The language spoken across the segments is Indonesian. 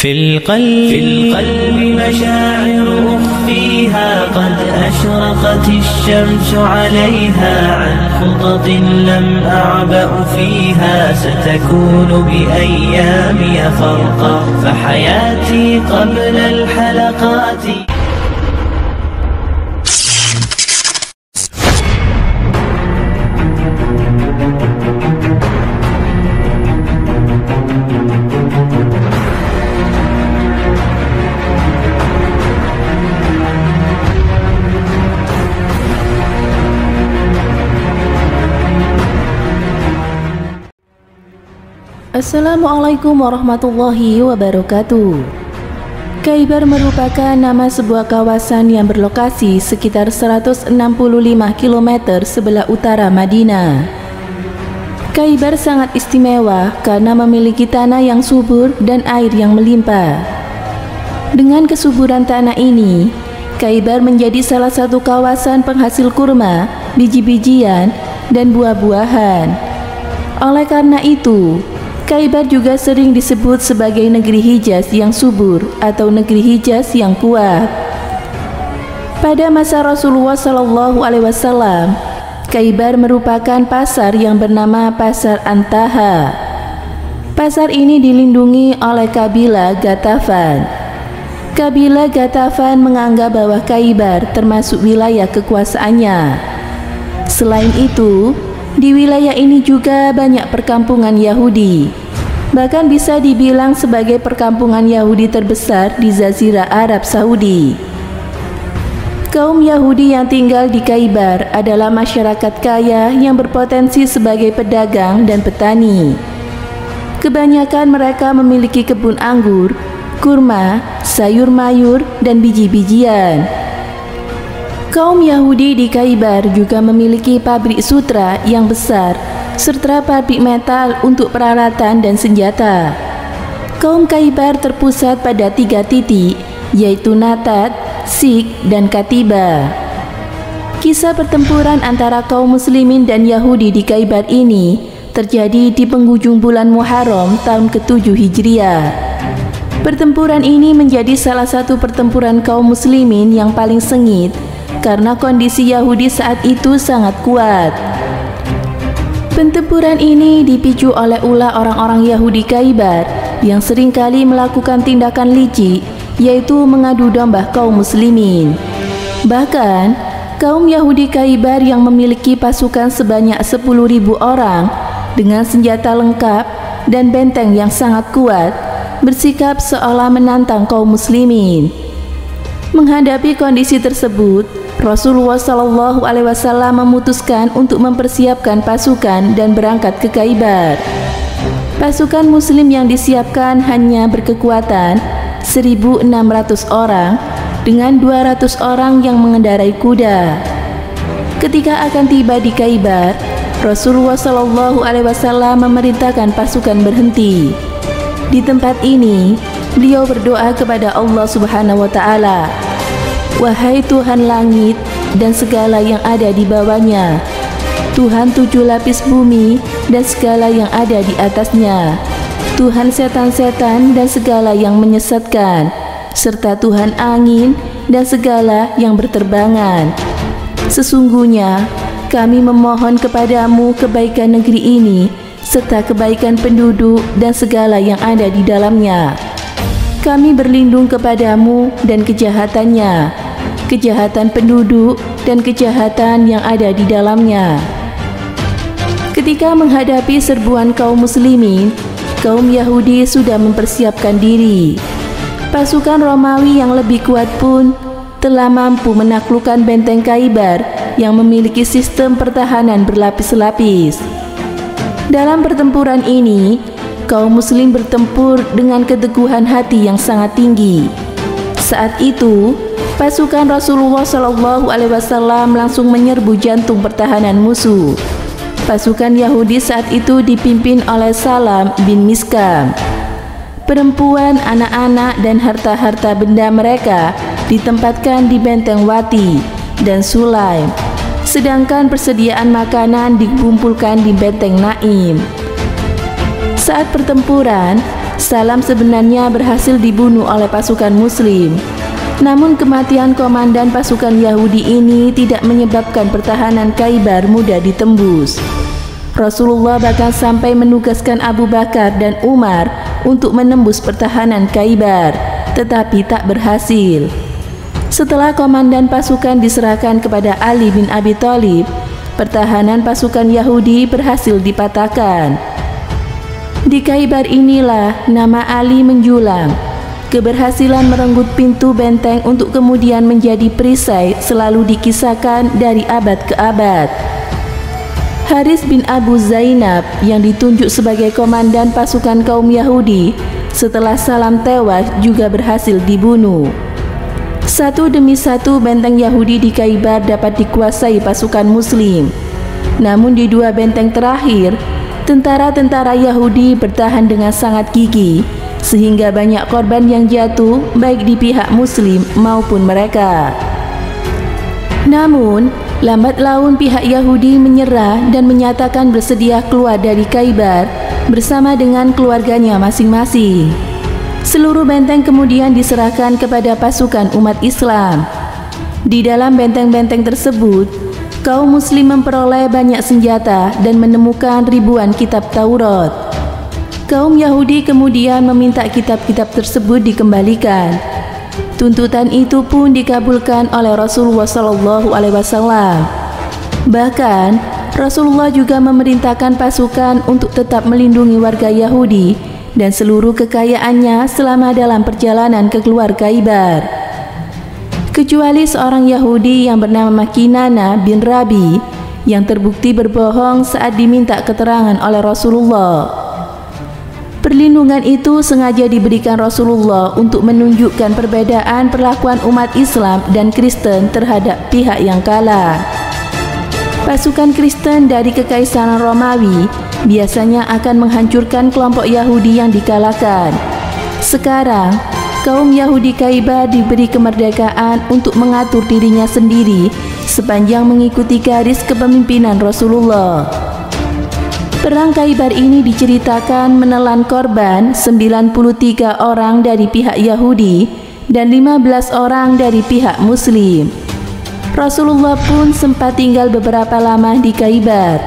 في القلب مشاعر أخفيها قد أشرقت الشمس عليها عن خطط لم أعبأ فيها ستكون بأيامي فرقا فحياتي قبل الحلقات. Assalamualaikum warahmatullahi wabarakatuh. Khaybar merupakan nama sebuah kawasan yang berlokasi sekitar 165 km sebelah utara Madinah. Khaybar sangat istimewa karena memiliki tanah yang subur dan air yang melimpah. Dengan kesuburan tanah ini, Khaybar menjadi salah satu kawasan penghasil kurma, biji-bijian, dan buah-buahan. Oleh karena itu, Khaybar juga sering disebut sebagai negeri Hijaz yang subur atau negeri Hijaz yang kuat. Pada masa Rasulullah SAW, Khaybar merupakan pasar yang bernama Pasar Antaha. Pasar ini dilindungi oleh kabilah Ghatafan. Kabilah Ghatafan menganggap bahwa Khaybar termasuk wilayah kekuasaannya. Selain itu, di wilayah ini juga banyak perkampungan Yahudi. Bahkan bisa dibilang sebagai perkampungan Yahudi terbesar di Jazirah Arab Saudi. Kaum Yahudi yang tinggal di Khaybar adalah masyarakat kaya yang berpotensi sebagai pedagang dan petani. Kebanyakan mereka memiliki kebun anggur, kurma, sayur mayur, dan biji-bijian. Kaum Yahudi di Khaybar juga memiliki pabrik sutra yang besar serta pabrik metal untuk peralatan dan senjata. Kaum Khaybar terpusat pada 3 titik, yaitu Natat, Sik, dan Katiba. Kisah pertempuran antara kaum muslimin dan Yahudi di Khaybar ini terjadi di penghujung bulan Muharram tahun ke-7 Hijriah. Pertempuran ini menjadi salah satu pertempuran kaum muslimin yang paling sengit karena kondisi Yahudi saat itu sangat kuat. Pertempuran ini dipicu oleh ulah orang-orang Yahudi Khaybar yang seringkali melakukan tindakan licik, yaitu mengadu domba kaum muslimin. Bahkan, kaum Yahudi Khaybar yang memiliki pasukan sebanyak 10.000 orang dengan senjata lengkap dan benteng yang sangat kuat, bersikap seolah menantang kaum muslimin. Menghadapi kondisi tersebut, Rasulullah SAW memutuskan untuk mempersiapkan pasukan dan berangkat ke Khaybar. Pasukan muslim yang disiapkan hanya berkekuatan 1.600 orang dengan 200 orang yang mengendarai kuda. Ketika akan tiba di Khaybar, Rasulullah SAW memerintahkan pasukan berhenti. Di tempat ini, beliau berdoa kepada Allah Subhanahu wa Ta'ala, "Wahai Tuhan langit dan segala yang ada di bawahnya, Tuhan 7 lapis bumi dan segala yang ada di atasnya, Tuhan setan-setan dan segala yang menyesatkan, serta Tuhan angin dan segala yang berterbangan. Sesungguhnya kami memohon kepadamu kebaikan negeri ini serta kebaikan penduduk dan segala yang ada di dalamnya. Kami berlindung kepadamu dan kejahatannya, kejahatan penduduk dan kejahatan yang ada di dalamnya." Ketika menghadapi serbuan kaum muslimin, kaum Yahudi sudah mempersiapkan diri. Pasukan Romawi yang lebih kuat pun telah mampu menaklukkan benteng Khaybar yang memiliki sistem pertahanan berlapis-lapis. Dalam pertempuran ini, kaum muslim bertempur dengan keteguhan hati yang sangat tinggi. Saat itu, pasukan Rasulullah SAW langsung menyerbu jantung pertahanan musuh. Pasukan Yahudi saat itu dipimpin oleh Salam bin Miskam. Perempuan, anak-anak, dan harta-harta benda mereka ditempatkan di benteng Wati dan Sulaim, sedangkan persediaan makanan dikumpulkan di benteng Naim. Saat pertempuran, Salam sebenarnya berhasil dibunuh oleh pasukan Muslim. Namun kematian komandan pasukan Yahudi ini tidak menyebabkan pertahanan Khaybar mudah ditembus. Rasulullah bahkan sampai menugaskan Abu Bakar dan Umar untuk menembus pertahanan Khaybar, tetapi tak berhasil. Setelah komandan pasukan diserahkan kepada Ali bin Abi Thalib, pertahanan pasukan Yahudi berhasil dipatahkan. Di Khaybar inilah nama Ali menjulang. Keberhasilan merenggut pintu benteng untuk kemudian menjadi perisai selalu dikisahkan dari abad ke abad. Haris bin Abu Zainab yang ditunjuk sebagai komandan pasukan kaum Yahudi setelah Salam tewas juga berhasil dibunuh. Satu demi satu benteng Yahudi di Khaybar dapat dikuasai pasukan Muslim. Namun di dua benteng terakhir, tentara-tentara Yahudi bertahan dengan sangat gigih, sehingga banyak korban yang jatuh baik di pihak Muslim maupun mereka. Namun, lambat laun pihak Yahudi menyerah dan menyatakan bersedia keluar dari Khaybar bersama dengan keluarganya masing-masing. Seluruh benteng kemudian diserahkan kepada pasukan umat Islam. Di dalam benteng-benteng tersebut, kaum Muslim memperoleh banyak senjata dan menemukan ribuan kitab Taurat. Kaum Yahudi kemudian meminta kitab-kitab tersebut dikembalikan. Tuntutan itu pun dikabulkan oleh Rasulullah SAW. Bahkan, Rasulullah juga memerintahkan pasukan untuk tetap melindungi warga Yahudi dan seluruh kekayaannya selama dalam perjalanan keluar Khaybar. Kecuali seorang Yahudi yang bernama Kinana bin Rabi yang terbukti berbohong saat diminta keterangan oleh Rasulullah. Perlindungan itu sengaja diberikan Rasulullah untuk menunjukkan perbedaan perlakuan umat Islam dan Kristen terhadap pihak yang kalah. Pasukan Kristen dari Kekaisaran Romawi biasanya akan menghancurkan kelompok Yahudi yang dikalahkan. Sekarang, kaum Yahudi Khaybar diberi kemerdekaan untuk mengatur dirinya sendiri sepanjang mengikuti garis kepemimpinan Rasulullah. Perang Khaybar ini diceritakan menelan korban 93 orang dari pihak Yahudi dan 15 orang dari pihak Muslim. Rasulullah pun sempat tinggal beberapa lama di Khaybar.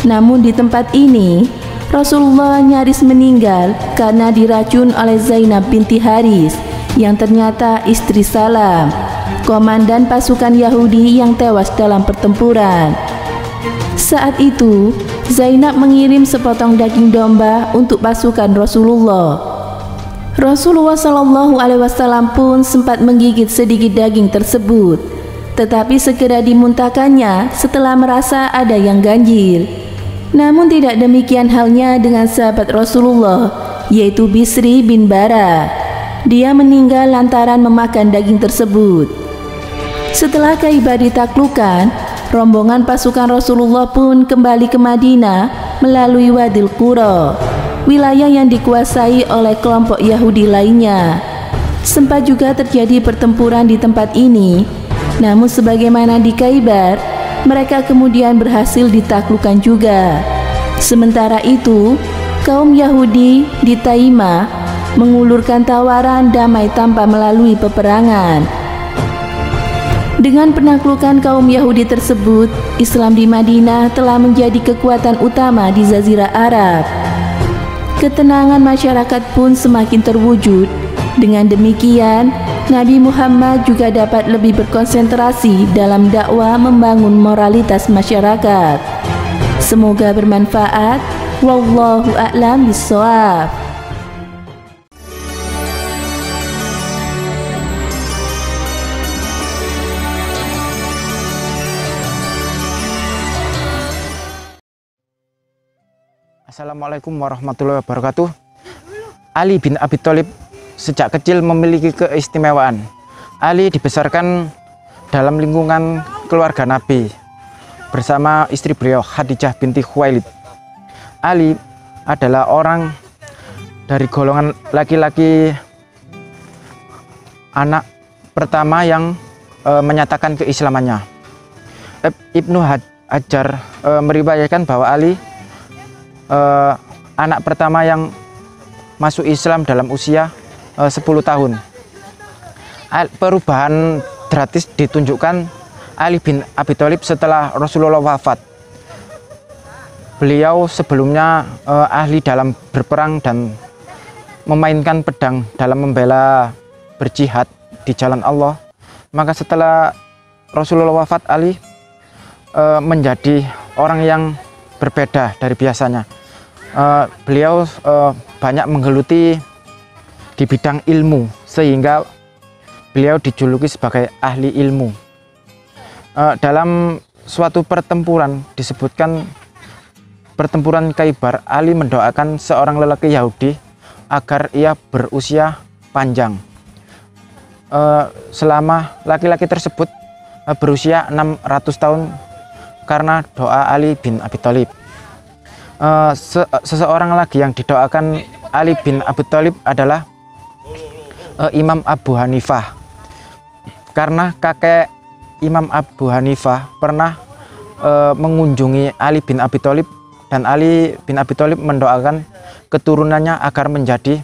Namun di tempat ini, Rasulullah nyaris meninggal karena diracun oleh Zainab binti Haris yang ternyata istri Salam, komandan pasukan Yahudi yang tewas dalam pertempuran. Saat itu, Zainab mengirim sepotong daging domba untuk pasukan Rasulullah. Rasulullah SAW pun sempat menggigit sedikit daging tersebut, tetapi segera dimuntahkannya setelah merasa ada yang ganjil. Namun tidak demikian halnya dengan sahabat Rasulullah, yaitu Bisri bin Bara. Dia meninggal lantaran memakan daging tersebut. Setelah Khaybar ditaklukkan, rombongan pasukan Rasulullah pun kembali ke Madinah melalui Wadil Qura, wilayah yang dikuasai oleh kelompok Yahudi lainnya. Sempat juga terjadi pertempuran di tempat ini, namun sebagaimana di Khaybar, mereka kemudian berhasil ditaklukkan juga. Sementara itu, kaum Yahudi di Taimah mengulurkan tawaran damai tanpa melalui peperangan. Dengan penaklukan kaum Yahudi tersebut, Islam di Madinah telah menjadi kekuatan utama di Jazirah Arab. Ketenangan masyarakat pun semakin terwujud. Dengan demikian, Nabi Muhammad juga dapat lebih berkonsentrasi dalam dakwah membangun moralitas masyarakat. Semoga bermanfaat. Wallahu a'lam bishawab. Assalamualaikum warahmatullahi wabarakatuh. Ali bin Abi Thalib sejak kecil memiliki keistimewaan. Ali dibesarkan dalam lingkungan keluarga Nabi bersama istri beliau Khadijah binti Khuwailid. Ali adalah orang dari golongan laki-laki anak pertama yang menyatakan keislamannya. Ibnu Hajar meriwayatkan bahwa Ali anak pertama yang masuk Islam dalam usia 10 tahun. Perubahan drastis ditunjukkan Ali bin Abi Thalib setelah Rasulullah wafat. Beliau sebelumnya ahli dalam berperang dan memainkan pedang dalam membela berjihad di jalan Allah. Maka setelah Rasulullah wafat, Ali menjadi orang yang berbeda dari biasanya. Beliau banyak menggeluti di bidang ilmu sehingga beliau dijuluki sebagai ahli ilmu. Dalam suatu pertempuran disebutkan pertempuran Khaybar, Ali mendoakan seorang lelaki Yahudi agar ia berusia panjang. Selama laki-laki tersebut berusia 600 tahun karena doa Ali bin Abi Thalib. Seseorang lagi yang didoakan Ali bin Abi Thalib adalah Imam Abu Hanifah, karena kakek Imam Abu Hanifah pernah mengunjungi Ali bin Abi Thalib, dan Ali bin Abi Thalib mendoakan keturunannya agar menjadi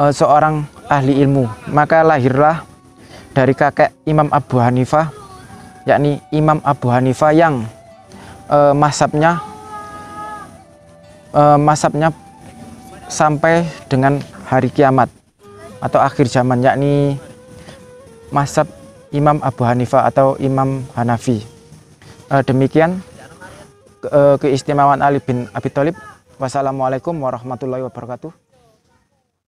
seorang ahli ilmu. Maka lahirlah dari kakek Imam Abu Hanifah, yakni Imam Abu Hanifah yang mazhabnya sampai dengan hari kiamat atau akhir zaman, yakni mazhab Imam Abu Hanifah atau Imam Hanafi. Demikian keistimewaan Ali bin Abi Thalib. Wassalamualaikum warahmatullahi wabarakatuh.